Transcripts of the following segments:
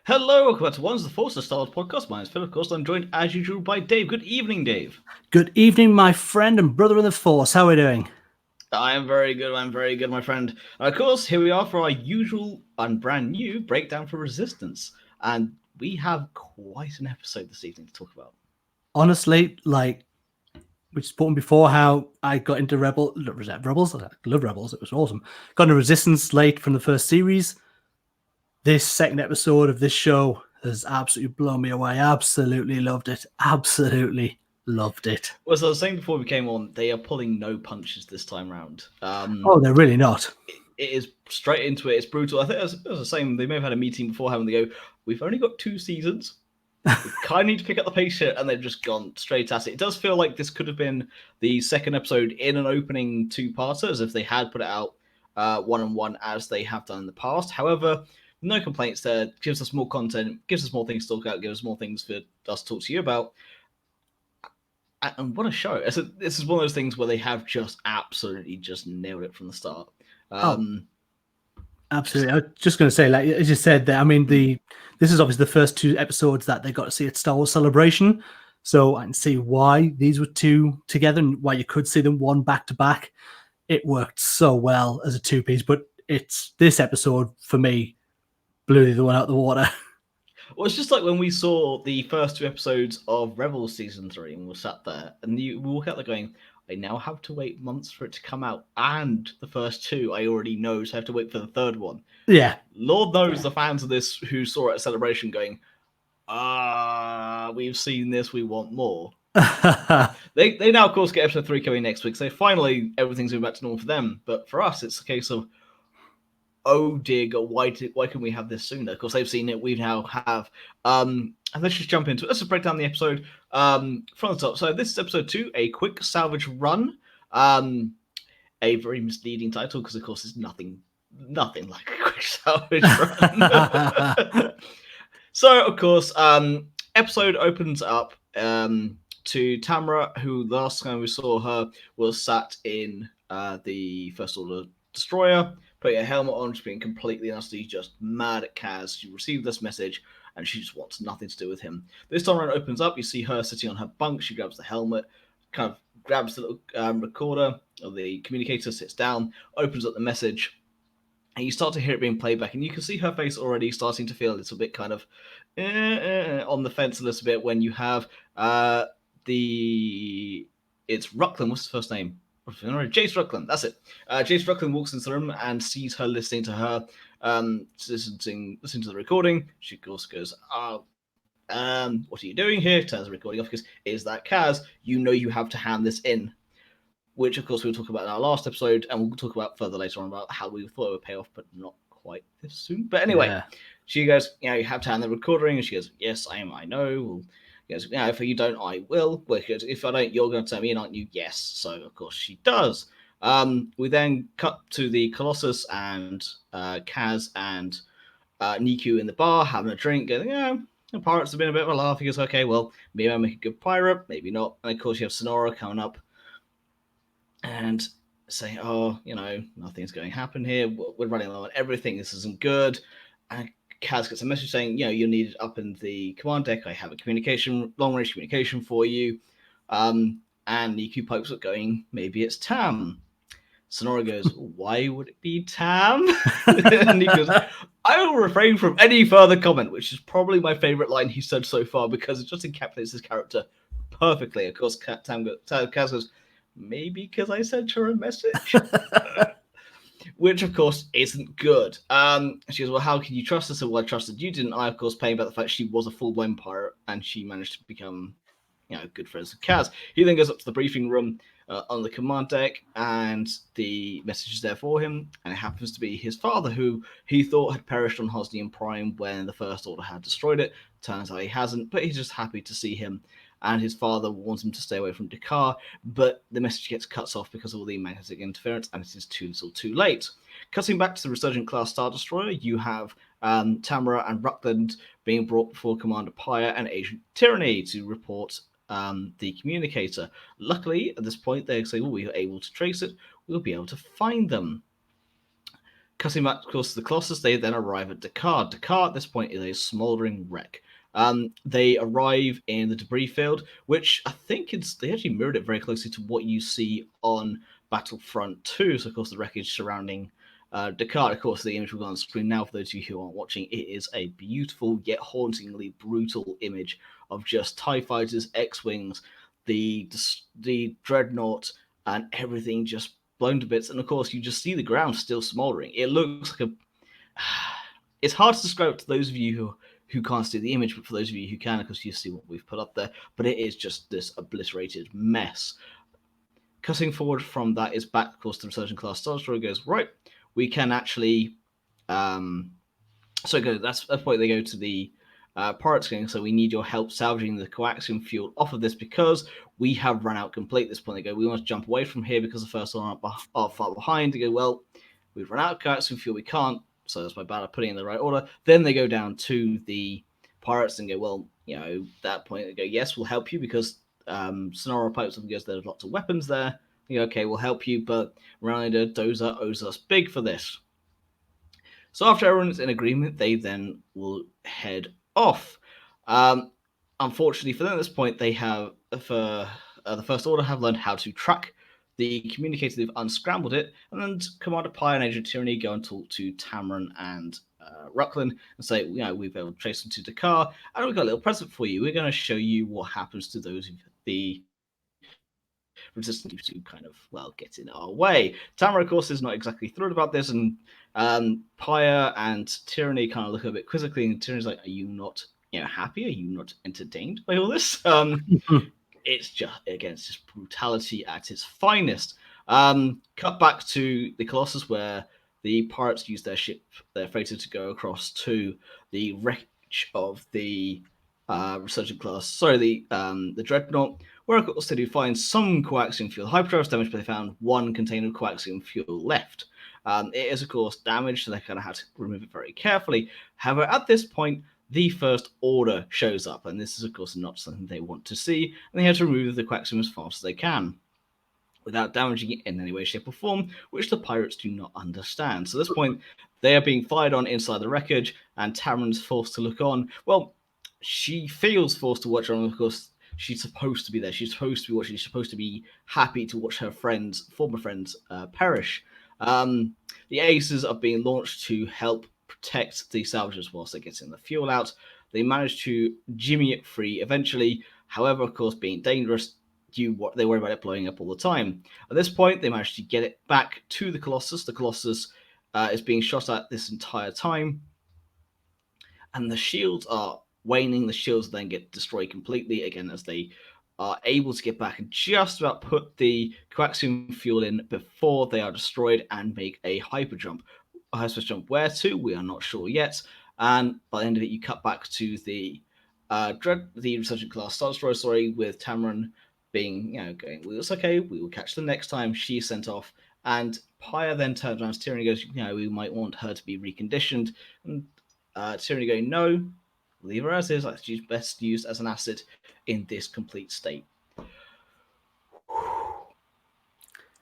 Hello, welcome back to One's the Force, a Star Wars podcast. My name is Phil, of course. I'm joined as usual by Dave. Good evening, Dave. Good evening, my friend and brother in the Force. How are we doing? I am very good. I'm very good, my friend. And of course, here we are for our usual and brand new breakdown for Resistance. And we have quite an episode this evening to talk about. Honestly, we've spoken before how I got into Rebels. I love Rebels. It was awesome. Got into Resistance late from the first series. This second episode of this show has absolutely blown me away. Absolutely loved it. Absolutely loved it. Well, as I was saying before we came on, they are pulling no punches this time round. Oh, they're really not. It is straight into it. It's brutal. I think it was the same. They may have had a meeting beforehand and they go, we've only got 2 seasons. We kind of need to pick up the pace here, and they've just gone straight at it. It does feel like this could have been the second episode in an opening two-parter, as if they had put it out one-on-one as they have done in the past. However, no complaints there. Gives us more content, gives us more things to talk about, gives us more things for us to talk to you about. And what a show. This is one of those things where they have just absolutely just nailed it from the start. Absolutely. I was just going to say, like as you said there, I mean, this is obviously the first 2 episodes that they got to see at Star Wars Celebration. So I can see why these were 2 together and why you could see them one back to back. It worked so well as a 2-piece, but it's this episode for me blew the other one out the water. Well, it's just like when we saw the first 2 episodes of Rebels Season 3 and we sat there and we walk out there going, I now have to wait months for it to come out, and the first 2 I already know, so I have to wait for the third one. Yeah. Lord knows the fans of this who saw it at Celebration going, we've seen this, we want more. They now, of course, get episode 3 coming next week, so finally everything's going back to normal for them. But for us, it's a case of, oh dear God, why can we have this sooner? Of course, they've seen it, we now have. And let's just jump into it. Let's just break down the episode from the top. So this is episode 2, A Quick Salvage Run. A very misleading title because, of course, it's nothing like A Quick Salvage Run. So, of course, episode opens up to Tamara, who the last time we saw her was sat in the First Order destroyer, putting a helmet on, just being completely nasty, just mad at Kaz. She received this message and she just wants nothing to do with him. This time around opens up, you see her sitting on her bunk, she grabs the helmet, kind of grabs the little recorder or the communicator, sits down, opens up the message, and you start to hear it being played back, and you can see her face already starting to feel a little bit kind of on the fence a little bit when you have it's Ruckland, what's his first name? Jace Ruckland, that's it. Jace Ruckland walks into the room and sees her listening to her, listening to the recording. She, of course, goes, what are you doing here? Turns the recording off because, is that Kaz? You know you have to hand this in. Which, of course, we'll talk about in our last episode, and we'll talk about further later on about how we thought it would pay off, but not quite this soon. But anyway, She goes, you have to hand the recording, and she goes, yes, I am, I know. Well, goes, if you don't, I will. Well, goes, if I don't, you're going to tell me in, aren't you? Yes. So, of course, she does. We then cut to the Colossus and Kaz and Niku in the bar having a drink, going, the pirates have been a bit of a laugh. He goes, okay, well, maybe I'll make a good pirate, maybe not. And, of course, you have Sonora coming up and saying, nothing's going to happen here. We're running low on everything. This isn't good. And Kaz gets a message saying, you're needed up in the command deck. I have a long-range communication for you. And Niku pipes up going, maybe it's Tam. Sonora goes, why would it be Tam? And he goes, I will refrain from any further comment, which is probably my favorite line he said so far because it just encapsulates his character perfectly. Of course, Kaz goes, maybe because I sent her a message. Which, of course, isn't good. She goes, well, how can you trust us? Well, I trusted you, didn't I? Of course, playing about the fact she was a full-blown pirate and she managed to become, good friends with Kaz. He then goes up to the briefing room on the command deck and the message is there for him. And it happens to be his father, who he thought had perished on Hosnian Prime when the First Order had destroyed it. Turns out he hasn't, but he's just happy to see him. And his father warns him to stay away from Dakar, but the message gets cut off because of all the magnetic interference, and it is too little too late. Cutting back to the Resurgent-class Star Destroyer, you have Tamara and Ruckland being brought before Commander Pyre and Agent Tyranny to report the communicator. Luckily, at this point, they say, we are able to trace it. We'll be able to find them. Cutting back, of course, to the Colossus, they then arrive at Dakar. Dakar, at this point, is a smouldering wreck. They arrive in the debris field, which I think they actually mirrored it very closely to what you see on Battlefront 2. So, of course, the wreckage surrounding Dakar. Of course, the image we've got on screen now, for those of you who aren't watching, it is a beautiful yet hauntingly brutal image of just TIE fighters, X-Wings, the Dreadnought, and everything just blown to bits. And, of course, you just see the ground still smoldering. It looks like a... It's hard to describe to those of you who can't see the image, but for those of you who can, because you see what we've put up there, but it is just this obliterated mess. Cutting forward from that is back, of course, to the Resurgent class Star Destroyer goes, right, we can actually... that's the point they go to the pirates gang, so we need your help salvaging the coaxium fuel off of this because we have run out complete at this point. They go, we want to jump away from here because the first one are far behind. They go, well, we've run out of coaxium fuel, we can't. So that's my bad at putting it in the right order. Then they go down to the pirates and go, well, at that point they go, yes, we'll help you because Sonora pipes up because there's lots of weapons there. They go, okay, we'll help you, but Ryder Dozer owes us big for this. So after everyone's in agreement, they then will head off. Unfortunately for them at this point, they have, for the First Order, have learned how to track the communicator. They've unscrambled it, and then Commander Pi and Agent Tyranny go and talk to Tamarin and Ruckland and say, we've been able to trace them to Dakar, and we've got a little present for you. We're going to show you what happens to those of the resistant to kind of, get in our way. Tamara, of course, is not exactly thrilled about this, and Pyre and Tyranny kind of look a bit quizzically, and Tyranny's like, are you not happy? Are you not entertained by all this? It's just brutality at its finest. Cut back to the Colossus, where the pirates use their freighter to go across to the wreckage of the Resurgent class. The Dreadnought, where of course they do find some coaxium fuel. Hyperdrive damage, but they found one container of coaxium fuel left. It is of course damaged, so they kind of had to remove it very carefully. However, at this point, the First Order shows up, and this is, of course, not something they want to see, and they have to remove the coaxium as fast as they can, without damaging it in any way, shape, or form, which the pirates do not understand. So at this point, they are being fired on inside the wreckage, and Tamarin's forced to look on. Well, she feels forced to watch on, of course. She's supposed to be there. She's supposed to be watching. She's supposed to be happy to watch her former friends, perish. The Aces are being launched to help protect the salvagers whilst they're getting the fuel out. They manage to jimmy it free eventually. However, of course, being dangerous, they worry about it blowing up all the time. At this point, they manage to get it back to the Colossus. The Colossus is being shot at this entire time, and the shields are waning. The shields then get destroyed completely again as they are able to get back and just about put the coaxium fuel in before they are destroyed and make a hyper jump. A hyper jump where to? We are not sure yet. And by the end of it, you cut back to the Resurgent class Star Destroyer, with Tamarin being, going, well, it's okay, we will catch them next time. She's sent off, and Pyre then turns around to Tyranny and goes, we might want her to be reconditioned. And Tyranny going, no, leave her as is. She's best used as an asset in this complete state.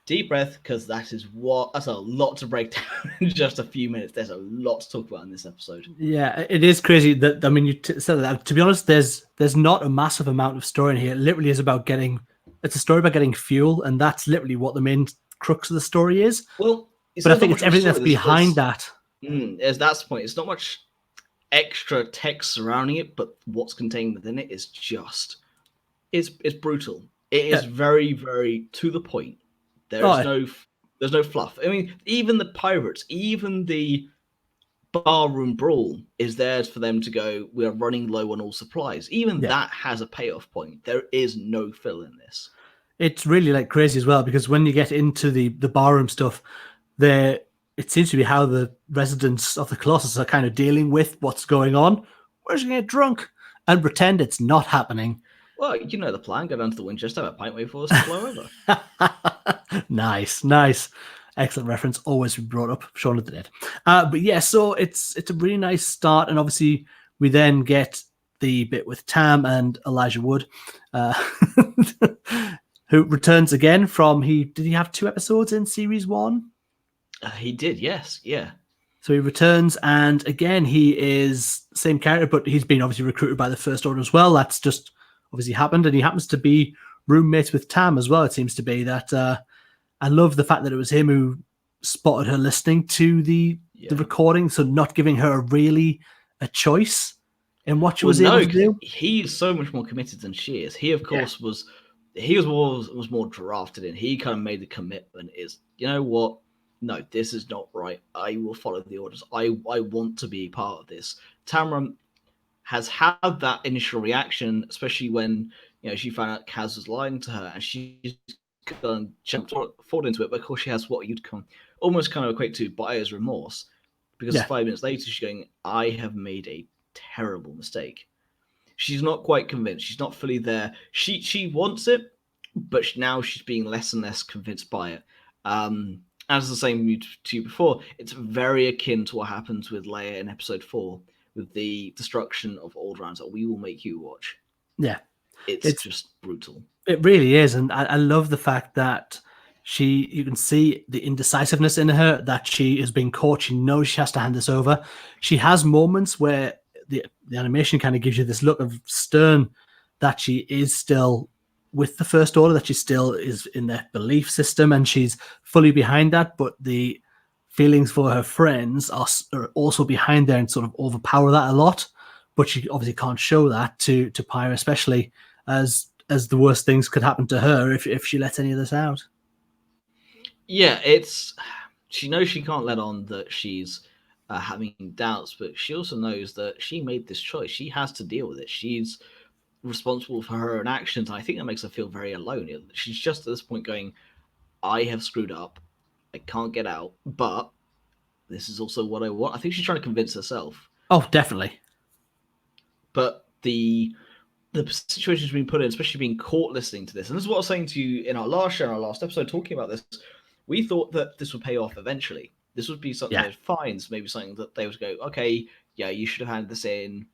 Deep breath, because that's a lot to break down in just a few minutes. There's a lot to talk about in this episode. Yeah, it is crazy that, you said that. To be honest, there's not a massive amount of story in here. It literally is about it's a story about getting fuel, and that's literally what the main crux of the story is. Well, but I think it's everything that's behind that. That's the point. It's not much extra text surrounding it, but what's contained within it is it's brutal. It is very, very to the point. There's no fluff. I mean, even the pirates, even the barroom brawl is there for them to go, we are running low on all supplies. Even that has a payoff point. There is no fill in this. It's really crazy as well, because when you get into the barroom stuff, it seems to be how the residents of the Colossus are kind of dealing with what's going on. We're just going to get drunk and pretend it's not happening. Well, you know the plan. Go down to the Winchester, have a pint, wait for us to blow over. Nice. Excellent reference. Always brought up. Shaun of the Dead. But yeah, so it's a really nice start. And obviously we then get the bit with Tam and Elijah Wood, who returns again from, did he have 2 episodes in series 1? He did, yes. Yeah. So he returns, and again, he is same character, but he's been obviously recruited by the First Order as well. That's just obviously happened, and he happens to be roommates with Tam as well. It seems to be that. I love the fact that it was him who spotted her listening to the recording, so not giving her really a choice in what she was able to do. He is so much more committed than she is. He, of course, was more drafted in. He kind of made the commitment. Is, you know what? No, this is not right. I will follow the orders. I want to be part of this. Tamara has had that initial reaction, especially when she found out Kaz was lying to her, and she's jumped forward into it. But of course, she has what you'd almost kind of equate to buyer's remorse, because 5 minutes later she's going, "I have made a terrible mistake." She's not quite convinced. She's not fully there. She wants it, but now she's being less and less convinced by it. As the same to you before, it's very akin to what happens with Leia in episode 4 with the destruction of Alderaan. So we will make you watch. Yeah, it's just brutal. It really is, and I love the fact that you can see the indecisiveness in her, that she has been caught. She knows she has to hand this over. She has moments where the animation kind of gives you this look of stern, that she is still with the First Order, that she still is in their belief system, and she's fully behind that, but the feelings for her friends are also behind there and sort of overpower that a lot. But she obviously can't show that to Pyra, especially as the worst things could happen to her if she lets any of this out. Yeah, she knows she can't let on that she's having doubts, but she also knows that she made this choice. She has to deal with it. She's responsible for her own actions. And I think that makes her feel very alone. She's just at this point going, I have screwed up. I can't get out, but this is also what I want. I think she's trying to convince herself. Oh, definitely. But the situation she's been put in, especially being caught listening to this, and this is what I was saying to you in our last show, in our last episode, talking about this, we thought that this would pay off eventually. This would be something that fines, maybe something that they would go, okay, yeah, you should have handed this in.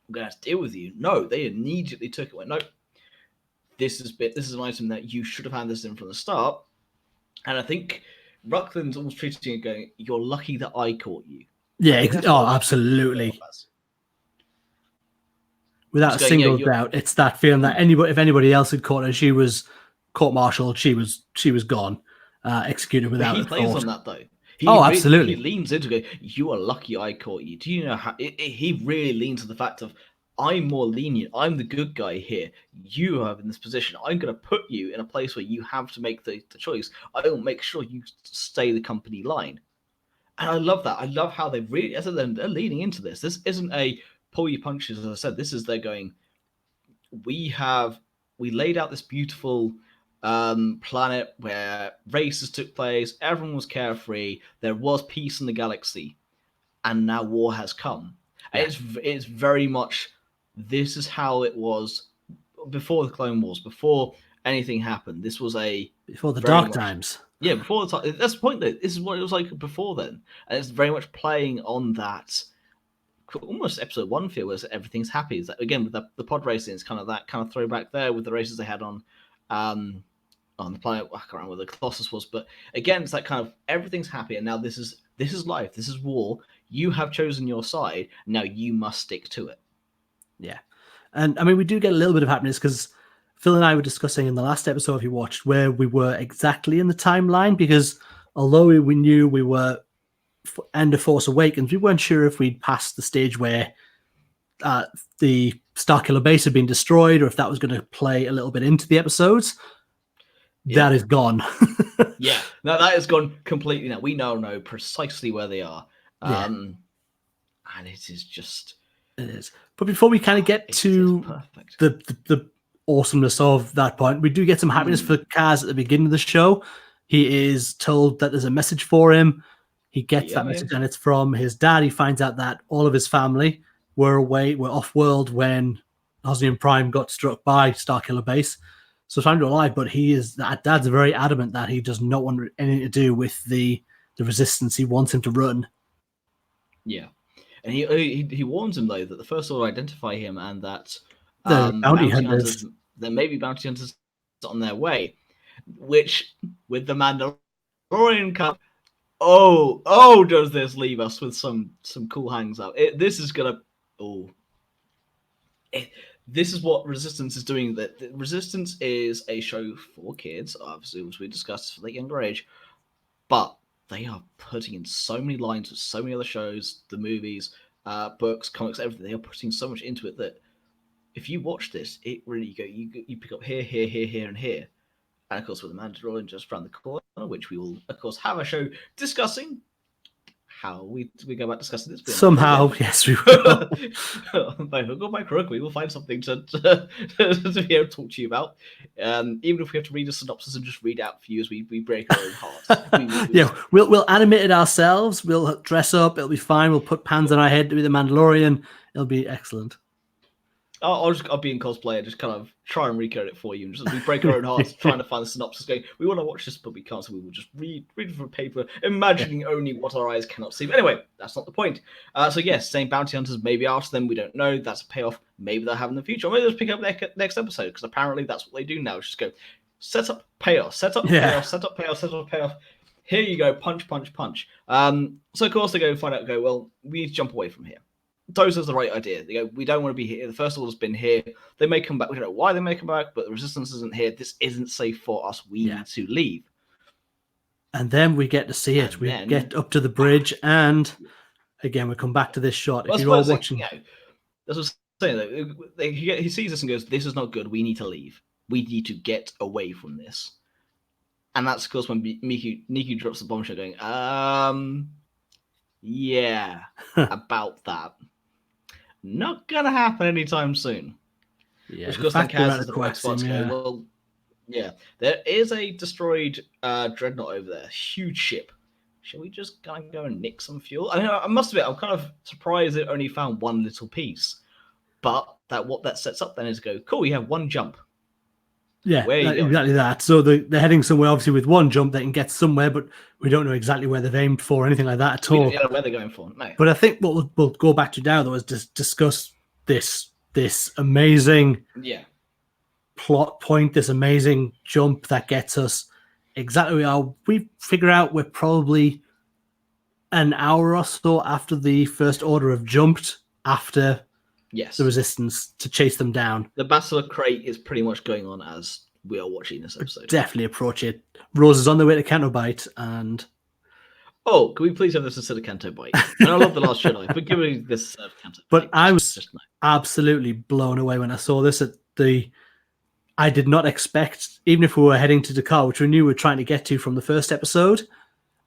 I'm going to have to deal with you. No, they immediately took it. Went, no, this is an item that you should have handed this in from the start. And I think Rucklin's almost treating it going, you're lucky that I caught you. Yeah, absolutely. Without a single doubt, it's that feeling that if anybody else had caught her, she was court-martialed, she was gone, executed without a thought. He plays on that, though. Absolutely. He leans into it. You are lucky I caught you. Do you know how he really leans to the fact of, I'm more lenient. I'm the good guy here. You are in this position. I'm going to put you in a place where you have to make the choice. I will make sure you stay the company line. And I love that. I love how they really, as I said, they're leaning into this. This isn't a pull your punches, as I said. This is they're going, we laid out this beautiful planet where races took place, everyone was carefree, there was peace in the galaxy, and now war has come. Yeah. It's very much, this is how it was before the Clone Wars, before anything happened. This was before the dark times. Yeah, before the time. That's the point, though. This is what it was like before then, and it's very much playing on that. Almost episode 1 feel, where everything's happy. Is that, again, with the pod racing, it's kind of that kind of throwback there with the races they had on the planet. I can't remember where the Colossus was, but again, it's that kind of everything's happy, and now this is life. This is war. You have chosen your side. Now you must stick to it. Yeah, and I mean, we do get a little bit of happiness because Phil and I were discussing in the last episode, if you watched, where we were exactly in the timeline, because although we knew we were end of Force Awakens, we weren't sure if we'd passed the stage where the Starkiller base had been destroyed, or if that was going to play a little bit into the episodes. Yeah. That is gone. Yeah, no, that is gone completely now. We now know precisely where they are. And it is just... It is. But before we kind of get to the awesomeness of that point, we do get some happiness for Kaz at the beginning of the show. He is told that there's a message for him. He gets that message, and it's from his dad. He finds out that all of his family were off-world when Osnium Prime got struck by Starkiller Base. So trying to alive, but dad's very adamant that he does not want anything to do with the resistance. He wants him to run. Yeah. And he warns him, though, that the First Order identify him and that bounty hunters. There may be bounty hunters on their way, which, with the Mandalorian Cup, does this leave us with some cool hangs up? This is gonna this is what Resistance is doing. That Resistance is a show for kids, obviously, as we discussed, for the younger age, but they are putting in so many lines with so many other shows, the movies, books, comics, everything. They are putting so much into it that if you watch this, it really you pick up here, and here. And of course, with the Mandalorian just around the corner, which we will, of course, have a show discussing how we go about discussing this. Somehow, yes, we will. By hook or by crook, we will find something to be able to talk to you about. Even if we have to read a synopsis and just read out for you as we break our own hearts. Yeah, we'll animate it ourselves. We'll dress up. It'll be fine. We'll put pans on our head to be the Mandalorian. It'll be excellent. I'll be in cosplay and just kind of try and recode it for you. And just we break our own hearts trying to find the synopsis going, we want to watch this, but we can't, so we will just read it from paper, imagining only what our eyes cannot see. But anyway, that's not the point. So yes, saying bounty hunters maybe after them, we don't know. That's a payoff. Maybe they'll have in the future. Or maybe they'll just pick up next episode, because apparently that's what they do now. Just go, set up, payoff, set up, payoff, set up, payoff, set up, payoff. Here you go, punch, punch, punch. So of course they go find out, go, well, we need to jump away from here. Tozo's the right idea. They go, we don't want to be here. The First Order's been here. They may come back. We don't know why they may come back, but the Resistance isn't here. This isn't safe for us. We need to leave. And then we get to see it. We get up to the bridge, and again, we come back to this shot. If you're all watching, that's what I'm saying. He sees this and goes, this is not good. We need to leave. We need to get away from this. And that's, of course, when Niku drops the bombshell going, yeah, about that. Not gonna happen anytime soon. Yeah, which of course then Kaz is the black spots go, well, yeah, there is a destroyed dreadnought over there, huge ship. Shall we just kind of go and nick some fuel? I mean, I must admit, I'm kind of surprised it only found one little piece. But what that sets up then is go, cool, you have one jump. Yeah, exactly that. So they're heading somewhere, obviously, with one jump they can get somewhere, but we don't know exactly where they've aimed for or anything like that at all. We don't know where they're going for. No. But I think what we'll go back to now, though, is just discuss this amazing plot point, this amazing jump that gets us exactly how we figure out we're probably an hour or so after the First Order have jumped after the Resistance to chase them down. The Battle of Crate is pretty much going on as we are watching this episode. Definitely approach it. Rose is on the way to Canto Bight, and can we please have this instead of Canto Bight? And I love The Last Jedi, but give me this instead of Canto Bight. But I was absolutely blown away when I saw this I did not expect, even if we were heading to Dakar, which we knew we were trying to get to from the first episode,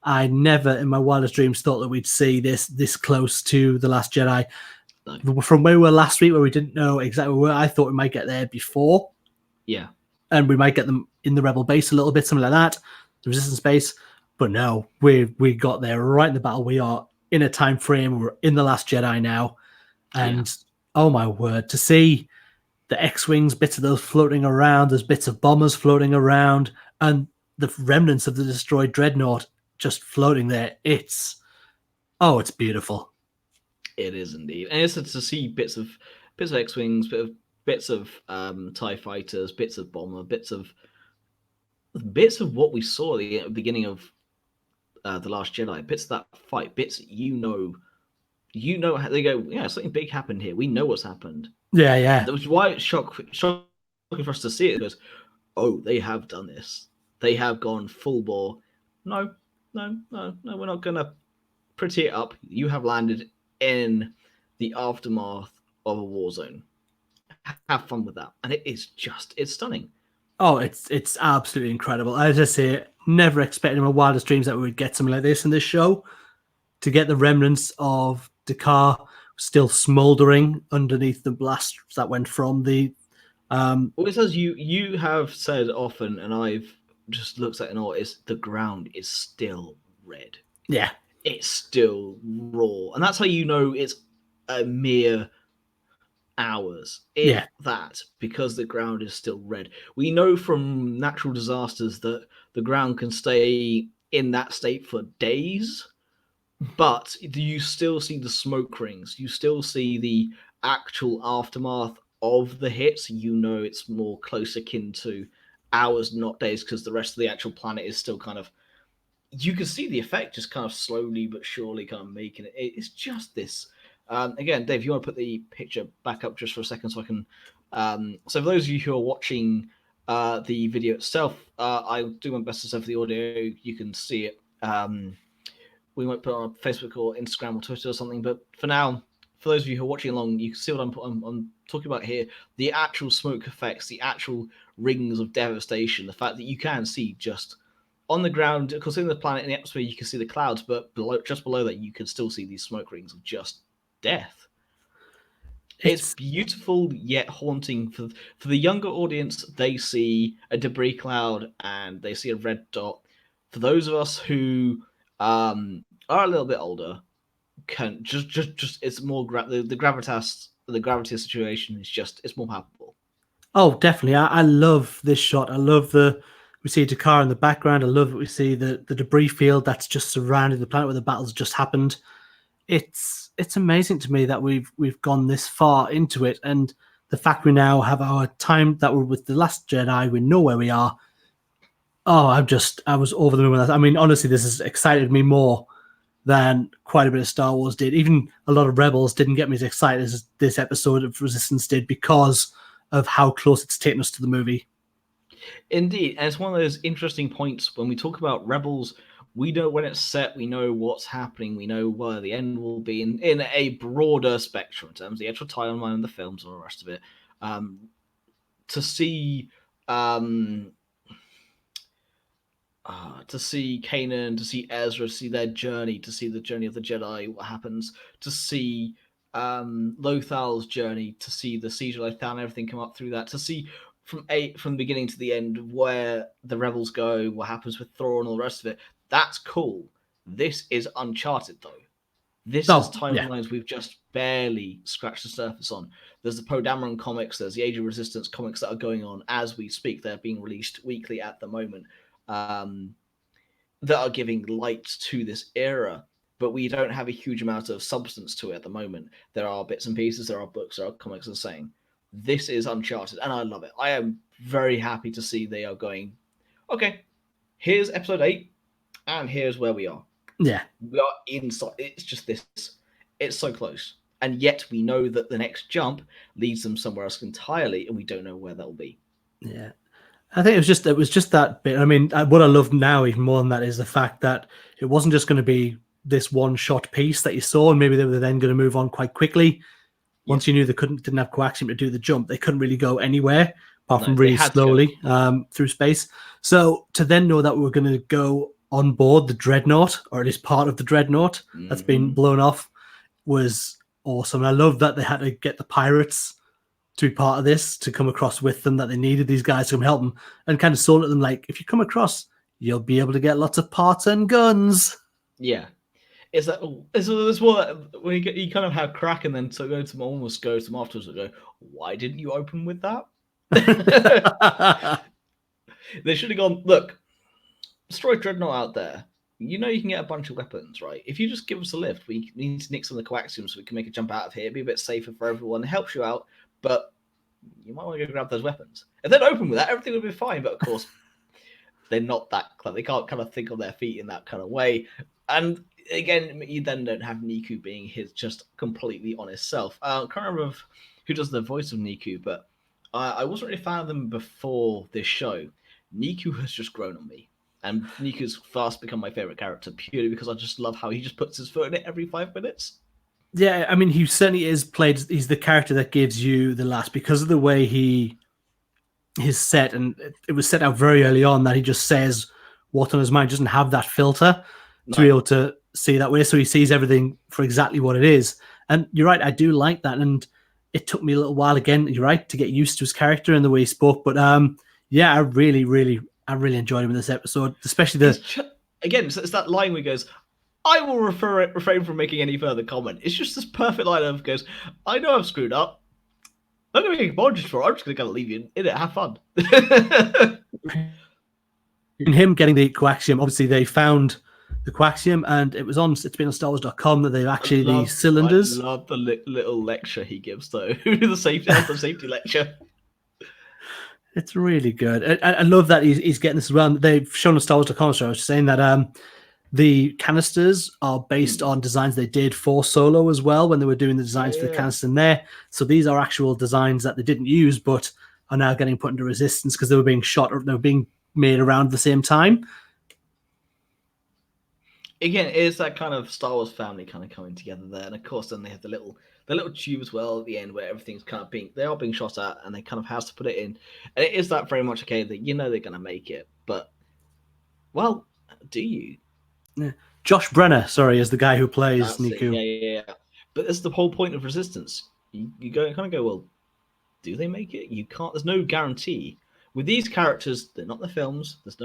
I never in my wildest dreams thought that we'd see this close to The Last Jedi. No. From where we were last week, where we didn't know exactly where, I thought we might get there before. Yeah. And we might get them in the Rebel base a little bit, something like that, the Resistance base. But no, we got there right in the battle. We are in a time frame. We're in The Last Jedi now. And oh my word, to see the X-Wings, bits of those floating around, there's bits of bombers floating around, and the remnants of the destroyed dreadnought just floating there. It's beautiful. It is indeed, and it's to see bits of X-Wings, bits of TIE fighters, bits of bomber, bits of what we saw at the beginning of The Last Jedi, bits of that fight, bits you know how they go. Yeah, something big happened here. We know what's happened. Yeah. That was why it's shocking for us to see it. Because they have done this. They have gone full bore. No, we're not gonna pretty it up. You have landed in the aftermath of a war zone. Have fun with that. And it's stunning. Oh, it's absolutely incredible. As I say, never expected in my wildest dreams that we would get something like this in this show. To get the remnants of Dakar still smoldering underneath the blast that went from the well, it says you have said often, and I've just looked at it all, is the ground is still red. Yeah. It's still raw, and that's how you know it's a mere hours. That, because the ground is still red. We know from natural disasters that the ground can stay in that state for days, but you still see the smoke rings. You still see the actual aftermath of the hits. You know it's more close akin to hours, not days, because the rest of the actual planet is still kind of you can see the effect just kind of slowly but surely kind of making it. It's just this. Again, Dave, you want to put the picture back up just for a second so I can. So for those of you who are watching the video itself, I do my best to say for the audio, you can see it. We might put it on Facebook or Instagram or Twitter or something, but for now, for those of you who are watching along, you can see what I'm talking about here. The actual smoke effects, the actual rings of devastation, the fact that you can see just on the ground, because in the planet, in the atmosphere, you can see the clouds, but just below that, you can still see these smoke rings of just death. It's beautiful yet haunting for the younger audience. They see a debris cloud and they see a red dot. For those of us who are a little bit older, can just it's more the gravitas, the gravity situation is just it's more palpable. Oh, definitely. I love this shot. I love we see Dakar in the background. I love that we see the debris field that's just surrounding the planet where the battle's just happened. It's amazing to me that we've gone this far into it, and the fact we now have our time that we're with the Last Jedi, we know where we are. Oh, I was over the moon with that. I mean, honestly, this has excited me more than quite a bit of Star Wars did. Even a lot of Rebels didn't get me as excited as this episode of Resistance did because of how close it's taken us to the movie. Indeed, and it's one of those interesting points when we talk about Rebels. We know when it's set, we know what's happening, we know where the end will be in a broader spectrum in terms of the actual timeline of the films and all the rest of it. To see Kanan, to see Ezra, to see their journey, to see the journey of the Jedi, what happens, to see Lothal's journey, to see the siege of Lothal and everything come up through that, to see from the beginning to the end where the rebels go, what happens with Thrawn and all the rest of it. That's cool. This is Uncharted, though. This is timelines we've just barely scratched the surface on. There's the Poe Dameron comics, there's the Age of Resistance comics that are going on as we speak. They're being released weekly at the moment, that are giving light to this era, but we don't have a huge amount of substance to it at the moment. There are bits and pieces, there are books, there are comics that are saying, this is Uncharted, and I love it. I am very happy to see they are going, okay, here's episode 8, and here's where we are. Yeah. We are inside. It's just this. It's so close. And yet we know that the next jump leads them somewhere else entirely, and we don't know where that'll be. Yeah. I think it was just that bit. I mean, what I love now even more than that is the fact that it wasn't just going to be this one shot piece that you saw, and maybe they were then going to move on quite quickly. Once you knew they didn't have coaxium to do the jump, they couldn't really go anywhere apart from really slowly through space. So to then know that we were going to go on board the Dreadnought, or at least part of the Dreadnought that's been blown off, was awesome. I love that they had to get the pirates to be part of this, to come across with them, that they needed these guys to come help them, and kind of sold at them like, if you come across, you'll be able to get lots of parts and guns. Yeah. It's like, it's what when you kind of have crack, and then to go to almost go to them afterwards and go, why didn't you open with that? They should have gone, look, destroy Dreadnought out there. You know you can get a bunch of weapons, right? If you just give us a lift, we need to nick some of the coaxium so we can make a jump out of here. It'd be a bit safer for everyone. It helps you out, but you might want to go grab those weapons. If they'd open with that, everything would be fine. But of course, they're not that clever. They can't kind of think on their feet in that kind of way. And again, you then don't have Niku being his just completely honest self. I can't remember who does the voice of Niku, but I wasn't really a fan of them before this show. Niku has just grown on me. And Niku's fast become my favorite character purely because I just love how he just puts his foot in it every 5 minutes. Yeah, I mean, he certainly is played. He's the character that gives you the last because of the way his set, and it was set out very early on that he just says what's on his mind. He doesn't have that filter to be able to see that way, so he sees everything for exactly what it is. And you're right, I do like that. And it took me a little while again. You're right to get used to his character and the way he spoke, but yeah, I really enjoyed him in this episode, especially it's that line where he goes, I will refrain from making any further comment. It's just this perfect line of goes, I know I've screwed up. I'm going to get apologies for it. I'm just going to kind of leave you in it. Have fun. In him getting the coaxium, obviously they found the coaxium, and it's been on StarWars.com that they've actually the cylinders. I love the little lecture he gives though. the safety lecture. It's really good. I love that he's getting this as well. They've shown on StarWars.com, so I was just saying that The canisters are based on designs they did for Solo as well when they were doing the designs for the canister in there. So these are actual designs that they didn't use, but are now getting put into Resistance because they were being shot or they were being made around the same time. Again, it's that kind of Star Wars family kind of coming together there, and of course, then they have the little tube as well at the end where everything's kind of being shot at, and they kind of have to put it in, and it is that very much okay that they're gonna make it, but well, do you? Yeah. Josh Brenner, is the guy who plays Niku. Yeah. But that's the whole point of Resistance. You kind of go, well, do they make it? You can't. There's no guarantee with these characters. They're not in the films. There's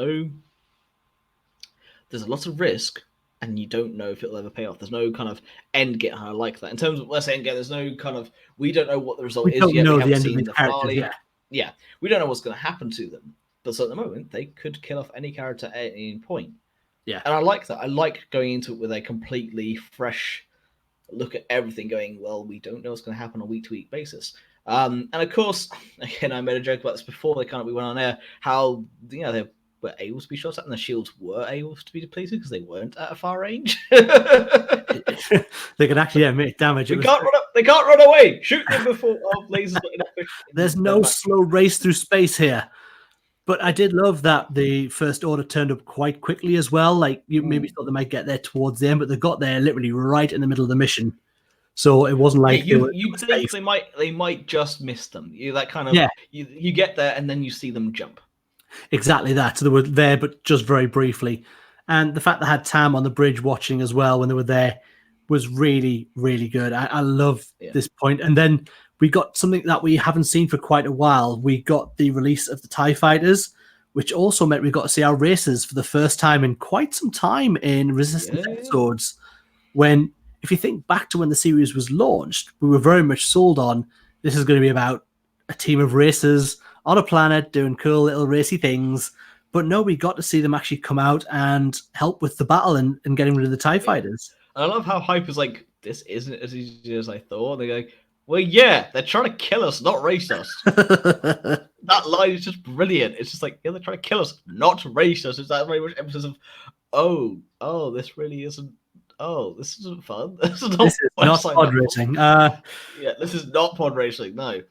a lot of risk, and you don't know if it'll ever pay off. There's no kind of end game. I like that in terms of let's say end game. There's no kind of we don't know what the result is yet. We haven't seen the finale. Yeah, we don't know what's going to happen to them. But so at the moment, they could kill off any character at any point. Yeah, and I like that. I like going into it with a completely fresh look at everything. Going, well, we don't know what's going to happen on a week-to-week basis. And of course, again, I made a joke about this before we went on air. How they were able to be shot at, and the shields were able to be depleted because they weren't at a far range. They can actually make damage. They can't run away. Shoot them before lasers. There's no slow race through space here. But I did love that the First Order turned up quite quickly as well. Like you maybe thought they might get there towards the end, but they got there literally right in the middle of the mission. So it wasn't like you think they might just miss them. You get there and then you see them jump. Exactly that. So they were there, but just very briefly. And the fact they had Tam on the bridge watching as well when they were there was really, really good. I love this point. And then we got something that we haven't seen for quite a while. We got the release of the TIE Fighters, which also meant we got to see our racers for the first time in quite some time in Resistance episodes. When, if you think back to when the series was launched, we were very much sold on this is going to be about a team of racers on a planet doing cool little racy things. But no, we got to see them actually come out and help with the battle and getting rid of the TIE Fighters. I love how hype is like, this isn't as easy as I thought. They're like, well, yeah, they're trying to kill us, not race us. That line is just brilliant. It's just like, yeah, they're trying to kill us, not race us. It's that very much emphasis of, this really isn't. Oh, this isn't fun. This is not pod racing. This is not pod racing. No,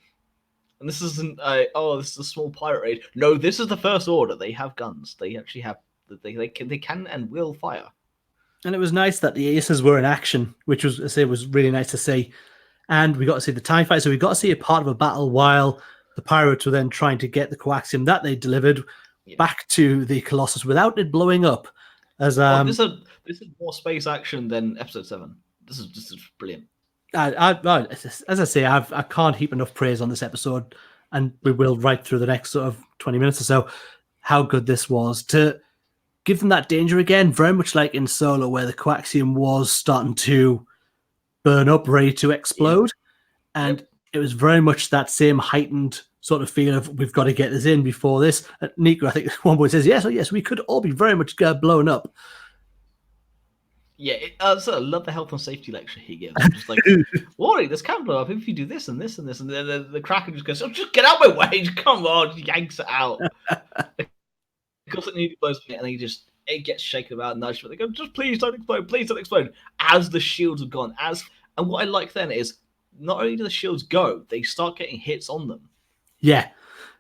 and this isn't. This is a small pirate raid. No, this is the First Order. They have guns. They actually have. They can and will fire. And it was nice that the Aces were in action, which was really nice to see. And we got to see the TIE fight. So we got to see a part of a battle while the pirates were then trying to get the coaxium that they delivered back to the Colossus without it blowing up. As this is more space action than Episode 7. This is brilliant. As I say, I can't heap enough praise on this episode, and we will right through the next sort of 20 minutes or so, how good this was. To give them that danger again, very much like in Solo, where the coaxium was starting to burn up, ready to explode. And it was very much that same heightened sort of feeling of we've got to get this in before this. Nico, I think one boy says, yes, we could all be very much blown up. Yeah, I love the health and safety lecture he gives. I'm just like, warning, this can blow up if you do this and this and this. And then the Kraken just goes, just get out of my way. Come on, just yanks it out. Because it blows me, and it gets shaken about and nudged, but they go, just please don't explode. As the shields have gone, and what I like then is not only do the shields go, they start getting hits on them. Yeah,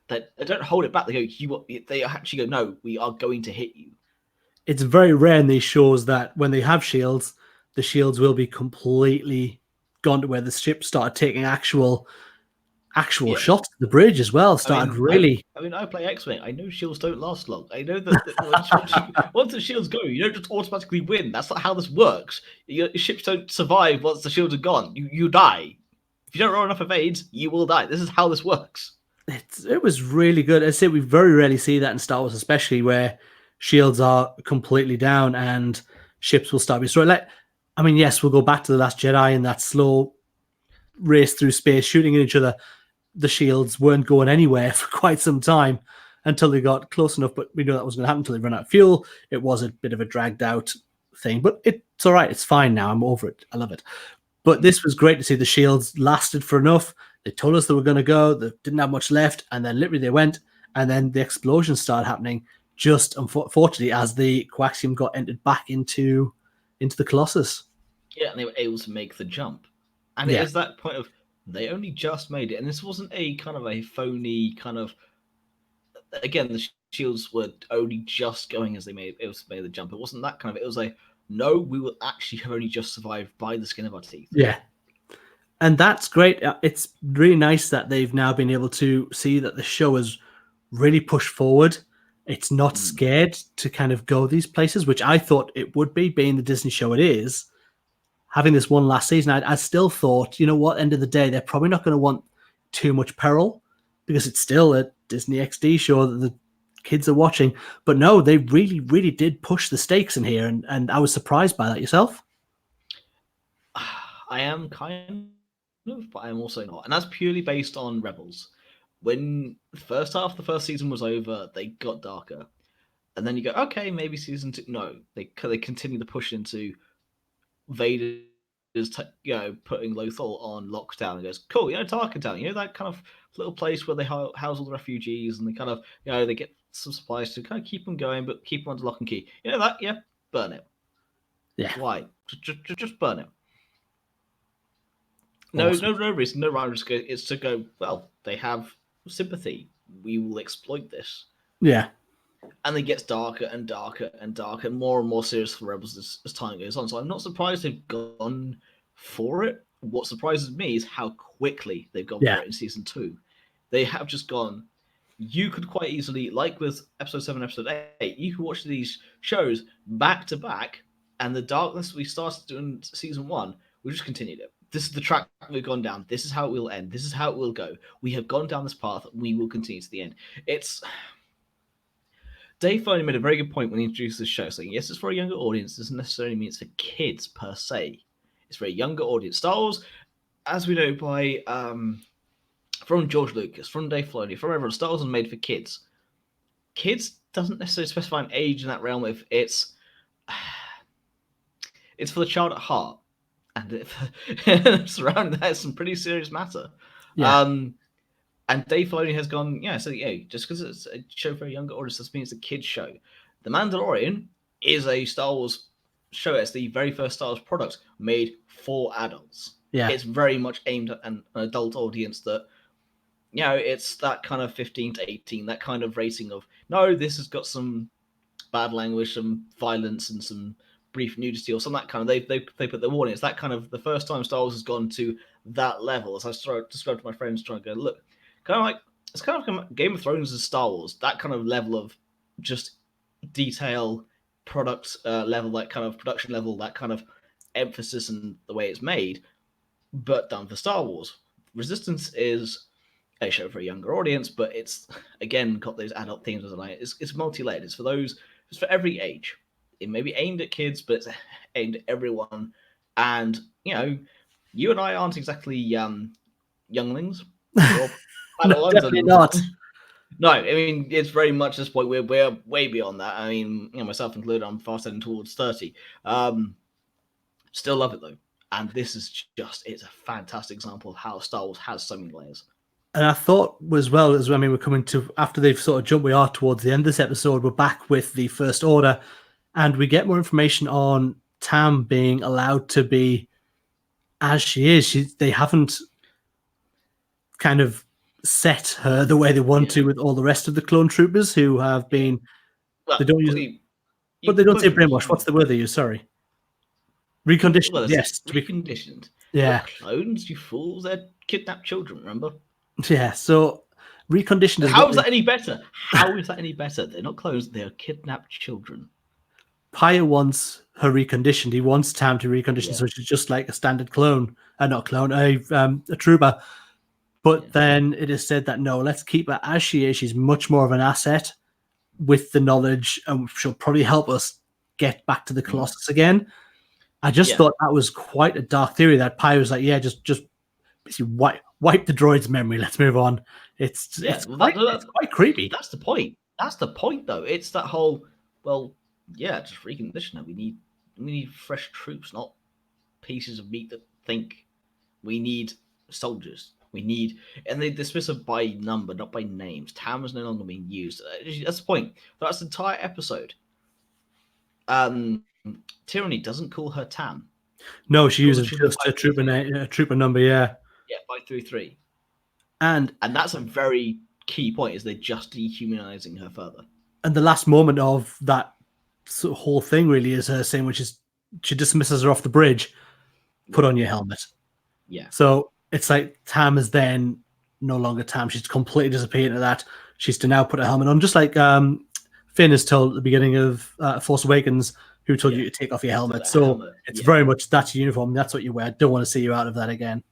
they don't hold it back. They go, they actually go, no, we are going to hit you. It's very rare in these shows that when they have shields, the shields will be completely gone to where the ship started taking actual shots at the bridge as well. I play X-Wing. I know shields don't last long. I know that once the shields go, you don't just automatically win. That's not how this works. Your ships don't survive once the shields are gone. You die. If you don't roll enough evades, you will die. This is how this works. It was really good. I say we very rarely see that in Star Wars, especially where shields are completely down and ships will start destroyed. Yes, we'll go back to The Last Jedi and that slow race through space, shooting at each other. The shields weren't going anywhere for quite some time until they got close enough, but we knew that was going to happen until they ran out of fuel. It was a bit of a dragged out thing, but it's all right. It's fine now. I'm over it. I love it. But this was great to see the shields lasted for enough. They told us they were going to go. They didn't have much left, and then literally they went, and then the explosions started happening just unfortunately as the coaxium got entered back into the Colossus. Yeah, and they were able to make the jump. And it is that point of they only just made it. And this wasn't a kind of a phony kind of, again, the shields were only just going as they made the jump. It wasn't that kind of, it was like, no, we will actually have only just survived by the skin of our teeth. Yeah. And that's great. It's really nice that they've now been able to see that the show has really pushed forward. It's not scared to kind of go these places, which I thought it would be, being the Disney show it is. Having this one last season, I still thought, you know what, end of the day, they're probably not going to want too much peril because it's still a Disney XD show that the kids are watching. But no, they really, really did push the stakes in here, and I was surprised by that. Yourself? I am kind of, but I'm also not. And that's purely based on Rebels. When the first half of the first season was over, they got darker. And then you go, okay, maybe season 2. No, they continue to push into Vader's, putting Lothal on lockdown and goes, cool, Tarkentown, that kind of little place where they house all the refugees and they kind of, they get some supplies to kind of keep them going, but keep them under lock and key. Burn it. Yeah. Why? Just burn it. No, awesome. no reason, no rhyme. It's to go, well, they have sympathy. We will exploit this. Yeah. And it gets darker and darker and darker, and more serious for Rebels as time goes on. So I'm not surprised they've gone for it. What surprises me is how quickly they've gone for it in season 2. They have just gone. You could quite easily, like with episode 7, episode 8, you could watch these shows back to back, and the darkness we started doing season 1, we just continued it. This is the track we've gone down. This is how it will end. This is how it will go. We have gone down this path. We will continue to the end. Dave Filoni made a very good point when he introduced this show, saying, yes, it's for a younger audience. It doesn't necessarily mean it's for kids, per se. It's for a younger audience. Star Wars, as we know by from George Lucas, from Dave Filoni, from everyone, Star Wars was made for kids. Kids doesn't necessarily specify an age in that realm. If it's for the child at heart. And surrounding that is some pretty serious matter. Yeah. And Dave Filoni has gone, just because it's a show for a younger audience doesn't mean it's a kid's show. The Mandalorian is a Star Wars show. It's the very first Star Wars product made for adults. Yeah. It's very much aimed at an adult audience that, it's that kind of 15 to 18, that kind of rating of, no, this has got some bad language, some violence, and some brief nudity or something, that kind of, they put the warning. It's that kind of, the first time Star Wars has gone to that level, as I described to my friends, trying to go, look, it's kind of like Game of Thrones as Star Wars, that kind of level of just detail, product level, that kind of production level, that kind of emphasis and the way it's made, but done for Star Wars. Resistance is a show for a younger audience, but it's, again, got those adult themes. It's multi-layered. It's for every age. It may be aimed at kids, but it's aimed at everyone. And, you and I aren't exactly younglings. No, definitely not. No, I mean, it's very much this point. We're way beyond that. I mean, myself included, I'm fast heading towards 30. Still love it, though. And this is it's a fantastic example of how Star Wars has so many layers. And I thought as well, we're coming to, after they've sort of jumped, we are towards the end of this episode, we're back with the First Order, and we get more information on Tam being allowed to be as she is. They haven't kind of set her the way they want to with all the rest of the clone troopers who have been. Well, they don't use, but they don't say brainwash. What's the word they use? Sorry, reconditioned. Well, yes, reconditioned. Yeah, they're clones, you fools! They're kidnapped children. Remember? Yeah. So reconditioned. How is that any better? How is that any better? They're not clones. They're kidnapped children. Pyre wants her reconditioned. He wants Tam to recondition, so she's just like a standard clone, not clone, a trooper. But then it is said that no, let's keep her as she is. She's much more of an asset with the knowledge, and she'll probably help us get back to the Colossus again. I just thought that was quite a dark theory. That Pyre was like, just basically wipe the droid's memory. Let's move on. It's quite creepy. That's the point. That's the point, though. It's that whole just recondition her. We need fresh troops, not pieces of meat that think. We need soldiers. We need, and they dismiss it by number, not by names. Tam is no longer being used. That's the point. That's the entire episode. Tyranny doesn't call her Tam. No, she uses trooper just a trooper number. Yeah, 533. and that's a very key point. Is they're just dehumanizing her further. And the last moment of that sort of whole thing really is her saying, which is she dismisses her off the bridge. Put on your helmet. Yeah. So it's like Tam is then no longer Tam. She's completely disappeared into that. She's to now put a helmet on, just like Finn is told at the beginning of Force Awakens, who told you to take off your helmet. So it's very much that's your uniform. That's what you wear. I don't want to see you out of that again.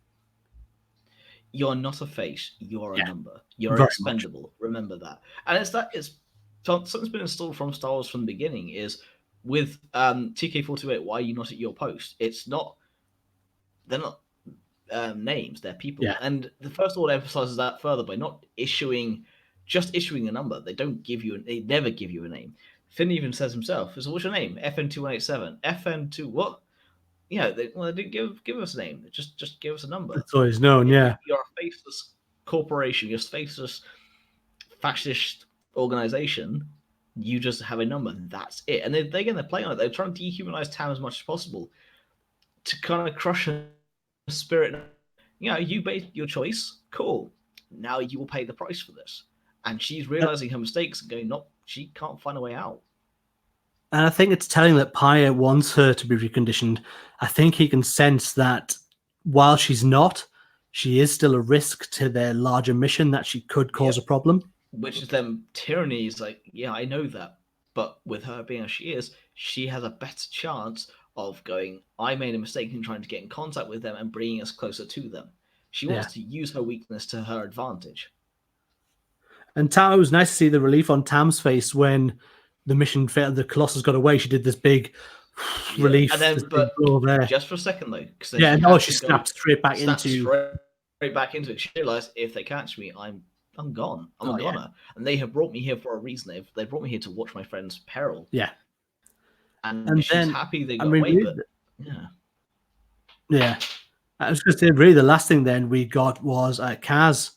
You're not a face. You're a number. You're expendable. Much. Remember that. And it's something's been installed from Star Wars from the beginning. Is with TK-428. Why are you not at your post? It's not. They're not names. They're people. Yeah. And the First Order emphasizes that further by not issuing a number. They don't give you. They never give you a name. Finn even says himself, "So what's your name? FN2187. FN2 what?" Yeah, they didn't give us a name. They just give us a number. It's always known, yeah. You're a faceless corporation. You're a faceless fascist organization. You just have a number. That's it. And they're playing on it. They're trying to dehumanize Tam as much as possible to kind of crush her spirit. You made your choice. Cool. Now you will pay the price for this. And she's realizing her mistakes and going, "No, she can't find a way out." And I think it's telling that Pyre wants her to be reconditioned. I think he can sense that while she's not, she is still a risk to their larger mission, that she could cause a problem. Which is then Tyranny is like, yeah, I know that. But with her being as she is, she has a better chance of going, I made a mistake in trying to get in contact with them and bringing us closer to them. She wants to use her weakness to her advantage. And Tam, it was nice to see the relief on Tam's face when the mission failed. The Colossus got away. She did this big relief. And then, but there. Just for a second though, she snapped straight back into it. She realized, if they catch me, I'm gone. I'm a goner. And they have brought me here for a reason. They brought me here to watch my friend's peril. Yeah. And she's then, happy they got away. But yeah. I was going to say, really, the last thing then we got was Kaz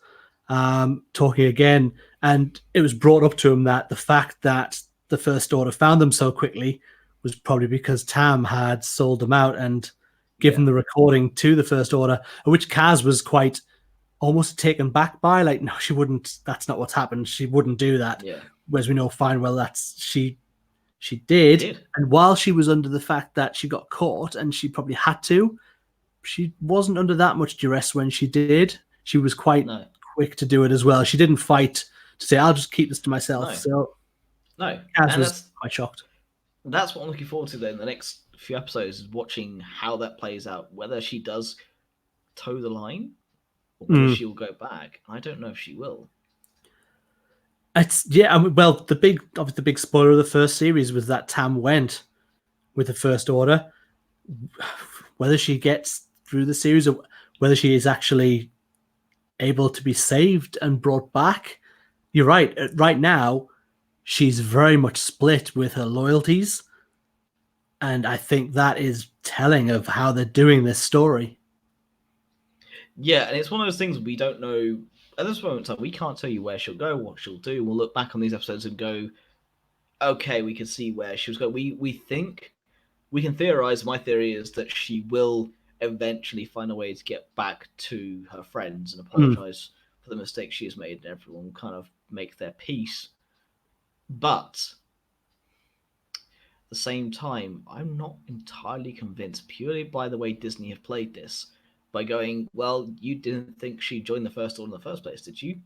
talking again, and it was brought up to him that the fact that the First Order found them so quickly was probably because Tam had sold them out and given the recording to the First Order, which Kaz was quite almost taken back by. Like, no, she wouldn't. That's not what's happened. She wouldn't do that. Yeah. Whereas we know fine well that's she did. And while she was under the fact that she got caught and she probably had to, she wasn't under that much duress when she did. She was quite quick to do it as well. She didn't fight to say, I'll just keep this to myself. So Kaz was quite shocked. That's what I'm looking forward to then in the next few episodes, is watching how that plays out, whether she does toe the line or whether she'll go back. I don't know if she will. Well, the big spoiler of the first series was that Tam went with the First Order. Whether she gets through the series or whether she is actually able to be saved and brought back, you're right. Right now, she's very much split with her loyalties. And I think that is telling of how they're doing this story. Yeah, and it's one of those things we don't know. At this moment in time, we can't tell you where she'll go, what she'll do. We'll look back on these episodes and go, okay, we can see where she was going. We think, we can theorize. My theory is that she will eventually find a way to get back to her friends and apologize for the mistake she has made, and everyone kind of make their peace. But at the same time, I'm not entirely convinced, purely by the way Disney have played this, by going, well, you didn't think she joined the First Order in the first place, did you?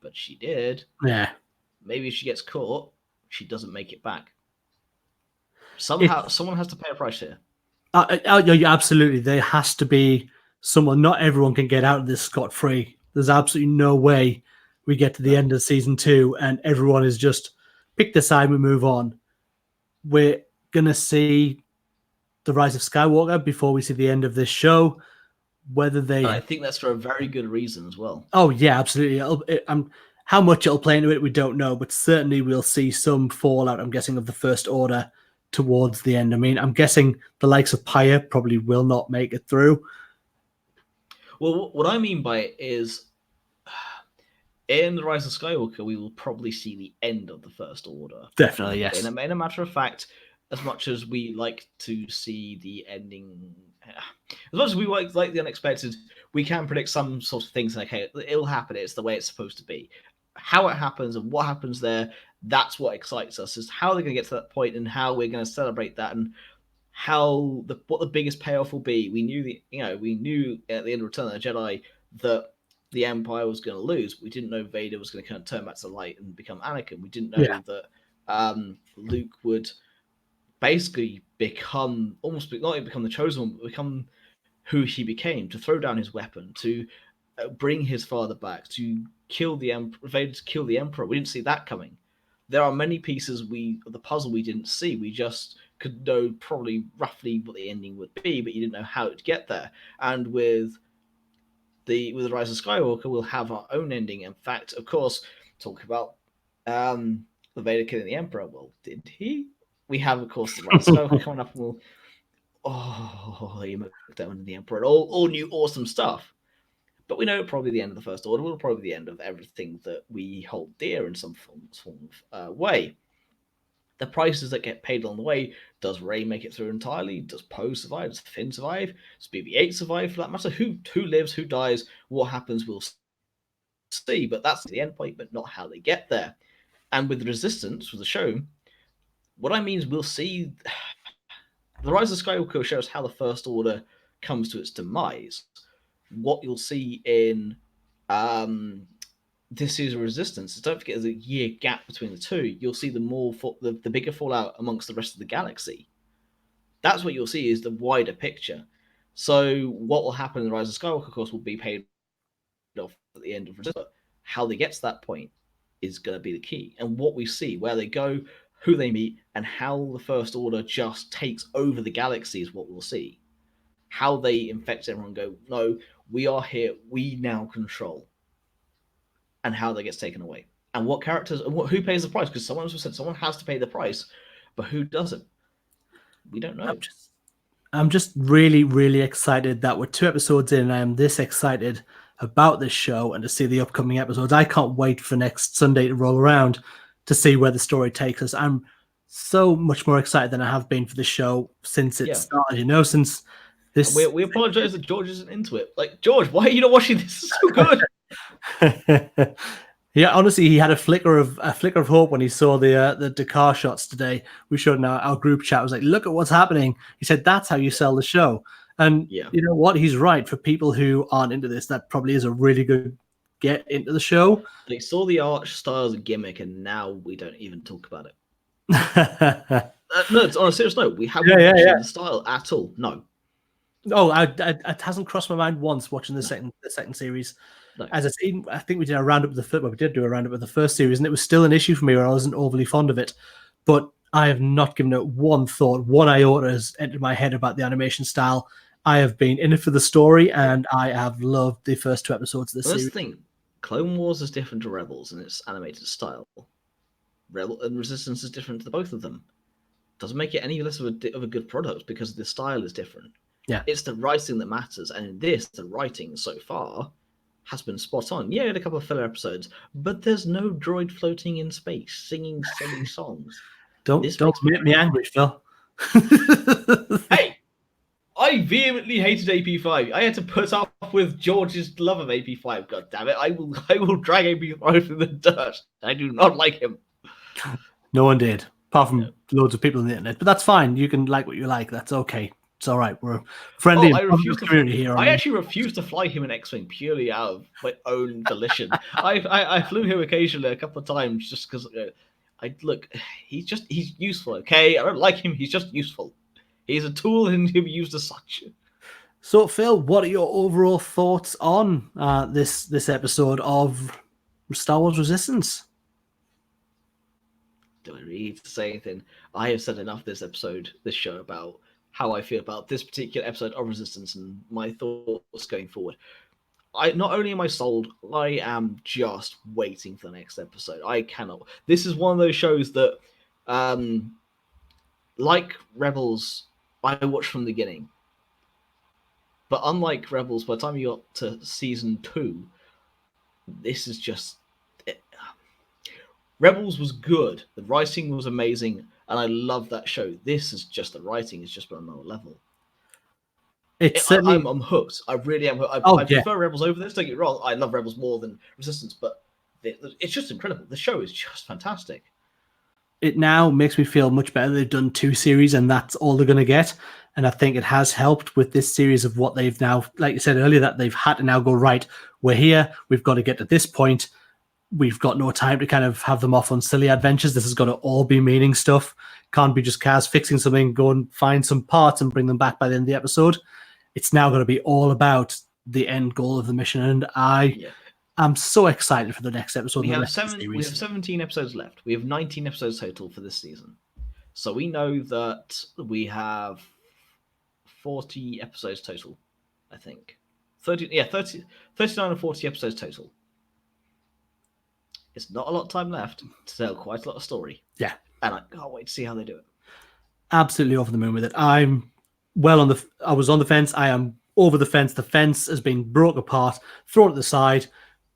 But she did. Yeah. Maybe if she gets caught, she doesn't make it back. Somehow, someone has to pay a price here. Absolutely. There has to be someone. Not everyone can get out of this scot-free. There's absolutely no way we get to the end of season 2 and everyone is just pick the side, we move on. We're going to see the rise of Skywalker before we see the end of this show. I think that's for a very good reason as well. Oh, yeah, absolutely. How much it'll play into it, we don't know, but certainly we'll see some fallout, I'm guessing, of the First Order towards the end. I mean, I'm guessing the likes of Pyre probably will not make it through. Well, what I mean by it is, in The Rise of Skywalker, we will probably see the end of the First Order. Definitely, yes. In a matter of fact, as much as we like to see the ending, as much as we like the unexpected, we can predict some sort of things. Like, hey, it'll happen. It's the way it's supposed to be. How it happens and what happens there, that's what excites us. Is how they're going to get to that point and how we're going to celebrate that and what the biggest payoff will be. We knew at the end of Return of the Jedi that the Empire was going to lose. We didn't know Vader was going to kind of turn back to the light and become Anakin. We didn't know that Luke would basically become almost not even become the chosen one, but become who he became, to throw down his weapon, to bring his father back, to kill the Emperor. Vader to kill the Emperor. We didn't see that coming. There are many pieces of the puzzle we didn't see. We just could know probably roughly what the ending would be, but you didn't know how it would get there. And with the Rise of Skywalker, we'll have our own ending. In fact, of course, talk about the Vader killing the Emperor. Well, did he? We have, of course, the Rise of Skywalker coming up, and he moved down in the Emperor, all new awesome stuff. But we know probably the end of the First Order will probably be the end of everything that we hold dear in some form of way. The prices that get paid along the way, does Rey make it through entirely? Does Poe survive? Does Finn survive? Does BB-8 survive? For that matter, who lives, who dies, what happens, we'll see. But that's the end point, but not how they get there. And with Resistance, with the show, what I mean is we'll see the Rise of Skywalker shows how the First Order comes to its demise. What you'll see in this is Resistance. Don't forget, there's a year gap between the two. You'll see the bigger fallout amongst the rest of the galaxy. That's what you'll see is the wider picture. So what will happen in the Rise of Skywalker, of course, will be paid off at the end of Resistance. But how they get to that point is going to be the key. And what we see, where they go, who they meet, and how the First Order just takes over the galaxy is what we'll see. How they infect everyone, go, no, we are here, we now control. And how that gets taken away. And what characters, and who pays the price? Because someone has to pay the price, but who doesn't? We don't know. I'm just really, really excited that we're 2 episodes in and I am this excited about this show and to see the upcoming episodes. I can't wait for next Sunday to roll around to see where the story takes us. I'm so much more excited than I have been for the show since it started, since this. We apologize that George isn't into it. Like, George, why are you not watching this? It's so good. Yeah, honestly, he had a flicker of hope when he saw the Dakar shots today. We showed in our group chat. I was like, look at what's happening. He said, that's how you sell the show. And you know what? He's right. For people who aren't into this, that probably is a really good get into the show. They saw the art style as a gimmick, and now we don't even talk about it. No, it's on a serious note. We haven't watched the style at all. No. Oh, it hasn't crossed my mind once watching the second series. No. As I think we did a roundup of the first. Well, we did do a roundup of the first series, and it was still an issue for me where I wasn't overly fond of it. But I have not given it one thought. One iota has entered my head about the animation style. I have been in it for the story, and I have loved the first 2 episodes of this series. That's the thing. Clone Wars is different to Rebels in its animated style. Rebel and Resistance is different to the both of them. Doesn't make it any less of a good product because the style is different. Yeah, it's the writing that matters, and in this, the writing so far has been spot on. Yeah, a couple of filler episodes, but there's no droid floating in space singing silly songs. Don't make me angry, Phil. Hey, I vehemently hated AP5. I had to put up with George's love of AP5. God damn it! I will drag AP5 through the dirt. I do not like him. No one did, apart from loads of people on the internet. But that's fine. You can like what you like. That's okay. It's all right. We're friendly. Community here. I actually refuse to fly him in X-Wing purely out of my own volition. I flew him occasionally a couple of times just because he's useful. Okay, I don't like him. He's just useful. He's a tool and he'll be used as such. So, Phil, what are your overall thoughts on this episode of Star Wars Resistance? Do I really need to say anything? I have said enough this show about how I feel about this particular episode of Resistance and my thoughts going forward. Not only am I sold, I am just waiting for the next episode. I cannot. This is one of those shows that, like Rebels, I watched from the beginning. But unlike Rebels, by the time you got to season 2, this is just Rebels was good. The writing was amazing, and I love that show. This is just the writing is just on another level. It's certainly. I'm hooked. I really am. I Yeah. prefer Rebels over this. Don't get me wrong. I love Rebels more than Resistance, but it's just incredible. The show is just fantastic. It now makes me feel much better. They've done 2 series, and that's all they're going to get. And I think it has helped with this series of what they've now, like you said earlier, that they've had to now go, right, we're here. We've got to get to this point. We've got no time to kind of have them off on silly adventures. This has got to all be meaning stuff. Can't be just Kaz fixing something, go and find some parts and bring them back by the end of the episode. It's now going to be all about the end goal of the mission. And I'm so excited for the next episode. We have 17 episodes left. We have 19 episodes total for this season. So we know that we have 40 episodes total, I think. 39 or 40 episodes total. It's not a lot of time left to tell quite a lot of story. Yeah. And I can't wait to see how they do it. Absolutely over the moon with it. I was on the fence. I am over the fence. The fence has been broke apart, thrown at the side.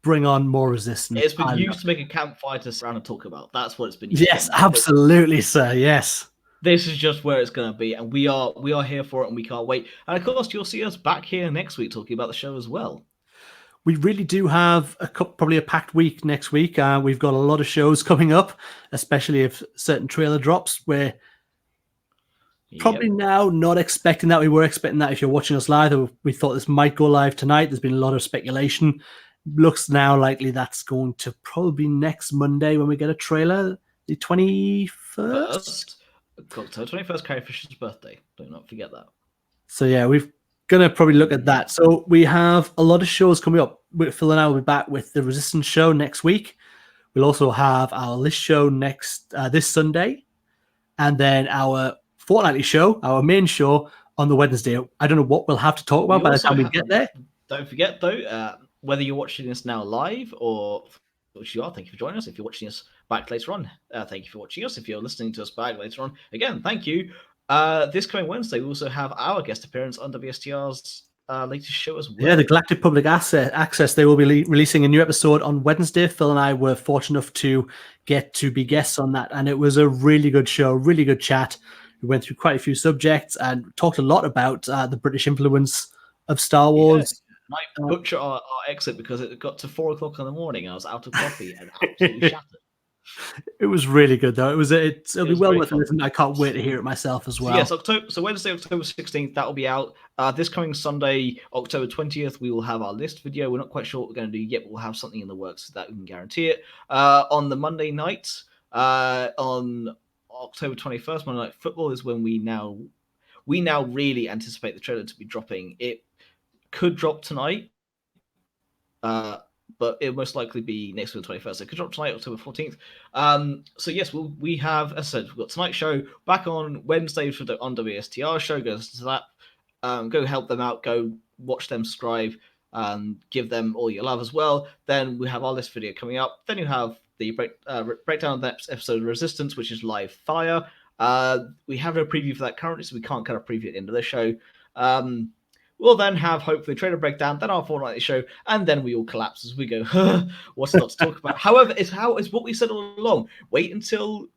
Bring on more Resistance. It's been used to make a campfire to sit around and talk about. That's what it's been used Yes, absolutely, sir. Yes. This is just where it's going to be, and we are here for it, and we can't wait. And of course, you'll see us back here next week talking about the show as well. We really do have probably a packed week next week. We've got a lot of shows coming up, especially if certain trailer drops. We're probably now not expecting that. We were expecting that if you're watching us live. We thought this might go live tonight. There's been a lot of speculation. Looks now likely that's going to probably be next Monday when we get a trailer, the 21st? October 21st, Carrie Fisher's birthday. Do not forget that. So yeah, we're going to probably look at that. So we have a lot of shows coming up. Phill and I will be back with the Resistance show next week. We'll also have our list show this Sunday. And then our fortnightly show, our main show on the Wednesday. I don't know what we'll have to talk about by the time we get there. Don't forget though, whether you're watching this now live or which you are, thank you for joining us. If you're watching us back later on, thank you for watching us. If you're listening to us back later on, again, thank you. This coming Wednesday, we also have our guest appearance on WSTR's latest show as well. Yeah, the Galactic Public Access. They will be releasing a new episode on Wednesday. Phill and I were fortunate enough to get to be guests on that, and it was a really good show, really good chat. We went through quite a few subjects and talked a lot about the British influence of Star Wars. Yeah. I butchered our exit because it got to 4 o'clock in the morning. I was out of coffee and absolutely shattered. It was really good though. It'll be well worth it. I can't wait to hear it myself as well. So yes, Wednesday, October 16th, that will be out. This coming Sunday, October 20th, we will have our list video. We're not quite sure what we're going to do yet, but we'll have something in the works so that we can guarantee it. On the Monday night, on October 21st, Monday Night Football is when we now really anticipate the trailer to be dropping. It could drop tonight, but it'll most likely be next week, the 21st. It could drop tonight, October 14th. So yes, we have, as I said, we've got tonight's show back on Wednesday on WSTR show. Go to that. Go help them out. Go watch them, subscribe, give them all your love as well. Then we have our list video coming up. Then you have the breakdown of that episode of Resistance, which is live fire. We have no preview for that currently, so we can't kind of preview at the end of the show. We'll then have, hopefully, trailer breakdown, then our fortnightly show, and then we all collapse as we go, what's not to talk about? However, it's what we said all along. Wait until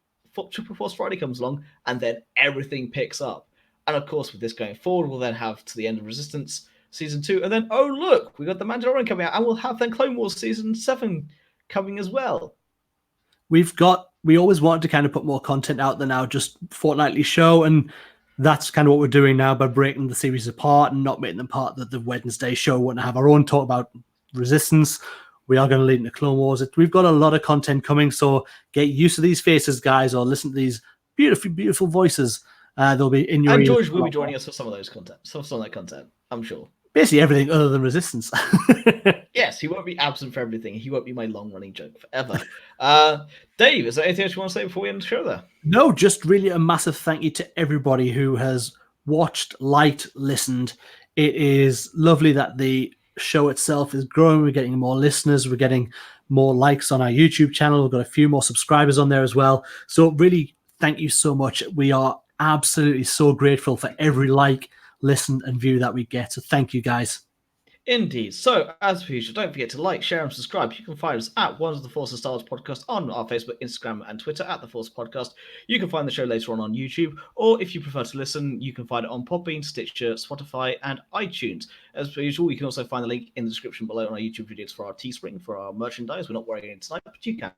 Triple Force Friday comes along, and then everything picks up. And, of course, with this going forward, we'll then have to the end of Resistance Season 2, and then, oh, look, we got The Mandalorian coming out, and we'll have then Clone Wars Season 7 coming as well. We always wanted to kind of put more content out than our just fortnightly show, and that's kind of what we're doing now by breaking the series apart and not making them part of the Wednesday show. We want to have our own talk about Resistance. We are going to lead into Clone Wars. We've got a lot of content coming, so get used to these faces, guys, or listen to these beautiful, beautiful voices. They'll be in your And ears. George will be joining us for some of those content, some of that content, I'm sure. Basically everything other than Resistance. Yes, he won't be absent for everything. He won't be my long-running joke forever. Dave, is there anything else you want to say before we end the show there? No, just really a massive thank you to everybody who has watched, liked, listened. It is lovely that the show itself is growing. We're getting more listeners. We're getting more likes on our YouTube channel. We've got a few more subscribers on there as well. So really, thank you so much. We are absolutely so grateful for every like listen and view that we get. So thank you, guys. Indeed. So, as per usual, don't forget to like, share, and subscribe. You can find us at One of the Force of Star Wars podcast on our Facebook, Instagram, and Twitter at The Force Podcast. You can find the show later on YouTube, or if you prefer to listen, you can find it on Podbean, Stitcher, Spotify, and iTunes. As per usual, you can also find the link in the description below on our YouTube videos for our Teespring, for our merchandise. We're not wearing it tonight, but you can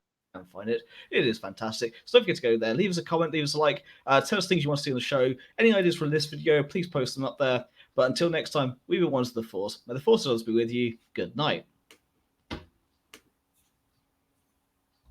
find it. It is fantastic. So don't forget to go there. Leave us a comment, leave us a like, tell us things you want to see on the show. Any ideas for this video, please post them up there. But until next time, we've been Ones of the Force. May the Force always be with you. Good night.